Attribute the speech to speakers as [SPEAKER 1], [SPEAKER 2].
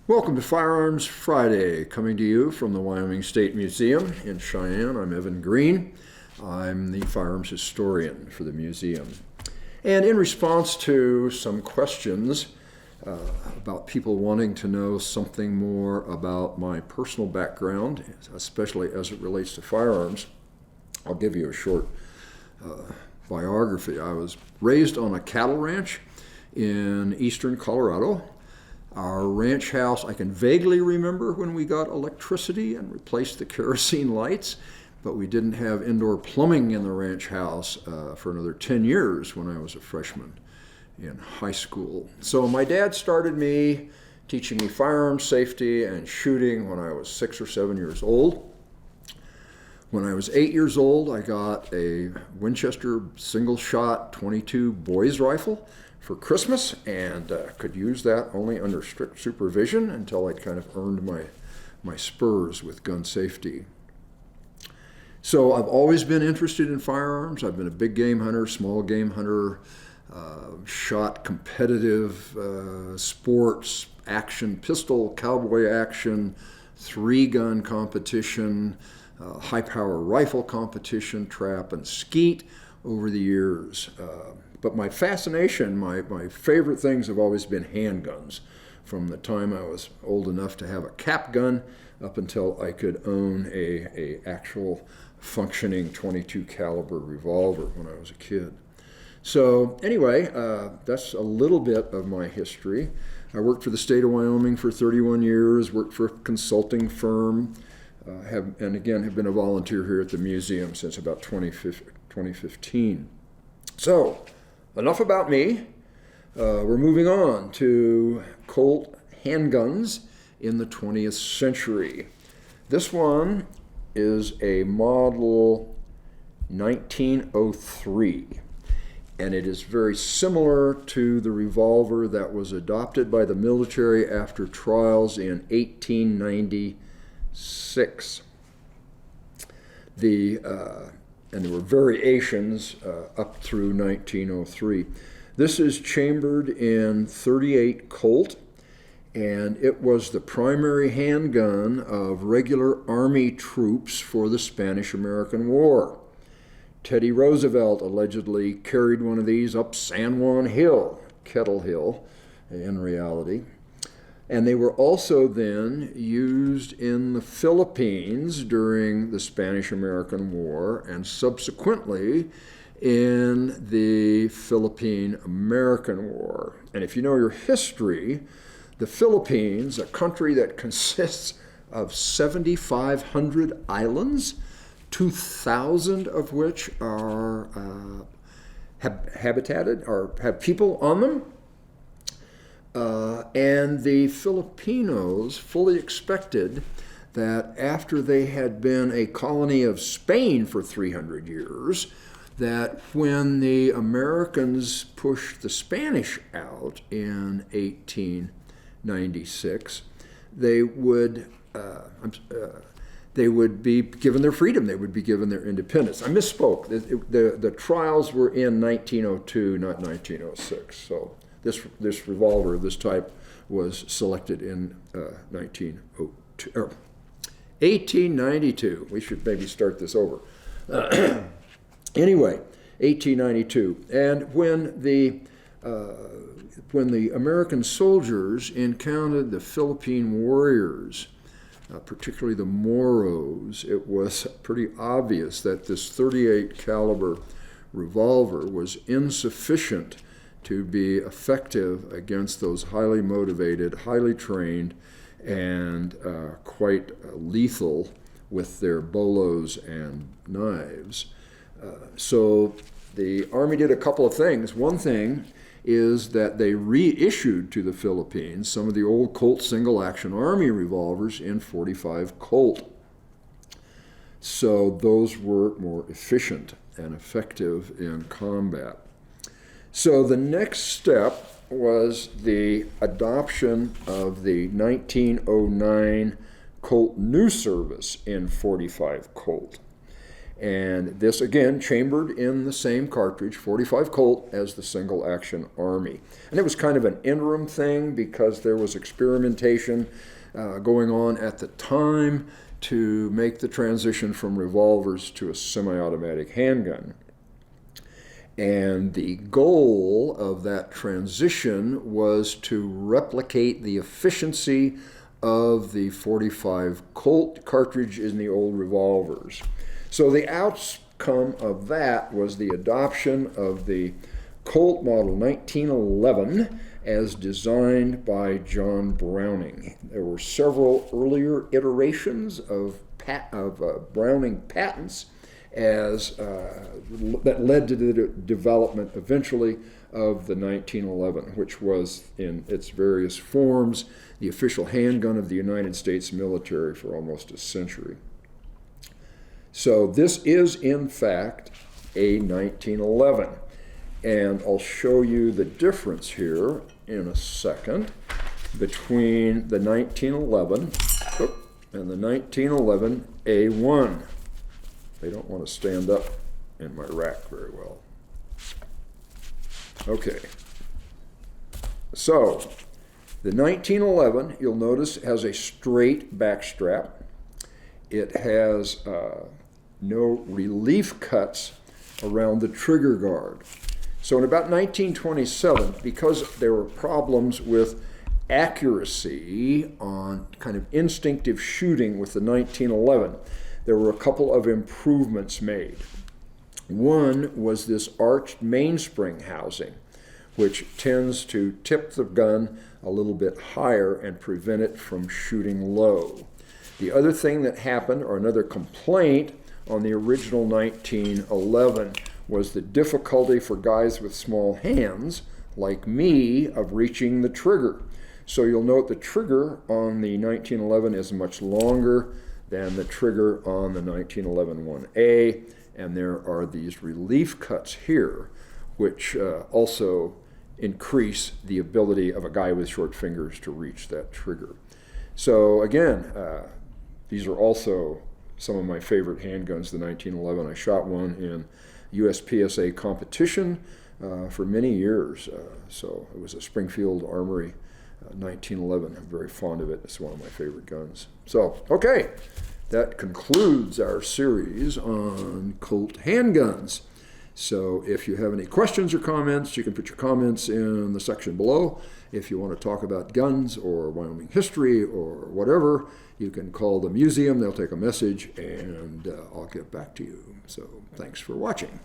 [SPEAKER 1] Welcome to Firearms Friday, coming to you from the Wyoming State Museum in Cheyenne. I'm Evan Green. I'm the firearms historian for the museum. And in response to some questions about people wanting to know something more about my personal background, especially as it relates to firearms, I'll give you a short biography. I was raised on a cattle ranch in eastern Colorado. Our ranch house, I can vaguely remember when we got electricity and replaced the kerosene lights, but we didn't have indoor plumbing in the ranch house for another 10 years when I was a freshman in high school. So my dad started me teaching me firearms safety and shooting when I was 6 or 7 years old. When I was 8 years old, I got a Winchester single-shot .22 boys rifle for Christmas, and could use that only under strict supervision until I'd kind of earned my spurs with gun safety. So I've always been interested in firearms. I've been a big game hunter, small game hunter, shot competitive sports, action, pistol, cowboy action, 3-gun competition, high-power rifle competition, trap, and skeet over the years. But my fascination, my favorite things have always been handguns. From the time I was old enough to have a cap gun up until I could own a actual functioning .22 caliber revolver when I was a kid. So anyway, that's a little bit of my history. I worked for the state of Wyoming for 31 years, worked for a consulting firm, have been a volunteer here at the museum since about 2015. So, enough about me. We're moving on to Colt handguns in the 20th century. This one is a model 1903, and it is very similar to the revolver that was adopted by the military after trials in 1896. And there were variations up through 1903. This is chambered in .38 Colt, and it was the primary handgun of regular Army troops for the Spanish-American War. Teddy Roosevelt allegedly carried one of these up San Juan Hill, Kettle Hill in reality. And they were also then used in the Philippines during the Spanish-American War and subsequently in the Philippine-American War. And if you know your history, the Philippines, a country that consists of 7,500 islands, 2,000 of which are habitated or have people on them, and the Filipinos fully expected that after they had been a colony of Spain for 300 years, that when the Americans pushed the Spanish out in 1896, they would be given their freedom. They would be given their independence. I misspoke. The trials were in 1902, not 1906. So this revolver of this type was selected in 1892. We should maybe start this over. Anyway, 1892. And when the American soldiers encountered the Philippine warriors, particularly the Moros, it was pretty obvious that this .38 caliber revolver was insufficient to be effective against those highly motivated, highly trained, and quite lethal with their bolos and knives. So the Army did a couple of things. One thing is that they reissued to the Philippines some of the old Colt single-action Army revolvers in .45 Colt. So those were more efficient and effective in combat. So the next step was the adoption of the 1909 Colt New Service in .45 Colt. And this, again, chambered in the same cartridge, 45 Colt, as the single-action Army. And it was kind of an interim thing because there was experimentation going on at the time to make the transition from revolvers to a semi-automatic handgun. And the goal of that transition was to replicate the efficiency of the 45 Colt cartridge in the old revolvers. So the outcome of that was the adoption of the Colt model 1911 as designed by John Browning. There were several earlier iterations of Browning patents that led to the development eventually of the 1911, which was in its various forms the official handgun of the United States military for almost a century. So this is, in fact, a 1911. And I'll show you the difference here in a second between the 1911 and the 1911 A1. They don't want to stand up in my rack very well. Okay. So the 1911, you'll notice, has a straight backstrap. It has no relief cuts around the trigger guard. So in about 1927, because there were problems with accuracy on kind of instinctive shooting with the 1911, there were a couple of improvements made. One was this arched mainspring housing, which tends to tip the gun a little bit higher and prevent it from shooting low. The other thing that happened, or another complaint on the original 1911, was the difficulty for guys with small hands, like me, of reaching the trigger. So you'll note the trigger on the 1911 is much longer than the trigger on the 1911 1A, and there are these relief cuts here, which also increase the ability of a guy with short fingers to reach that trigger. So again, these are also some of my favorite handguns, the 1911. I shot one in USPSA competition for many years. So it was a Springfield Armory 1911. I'm very fond of it. It's one of my favorite guns. So, okay, that concludes our series on Colt handguns. So if you have any questions or comments, you can put your comments in the section below. If you want to talk about guns or Wyoming history or whatever, you can call the museum. They'll take a message, and I'll get back to you. So thanks for watching.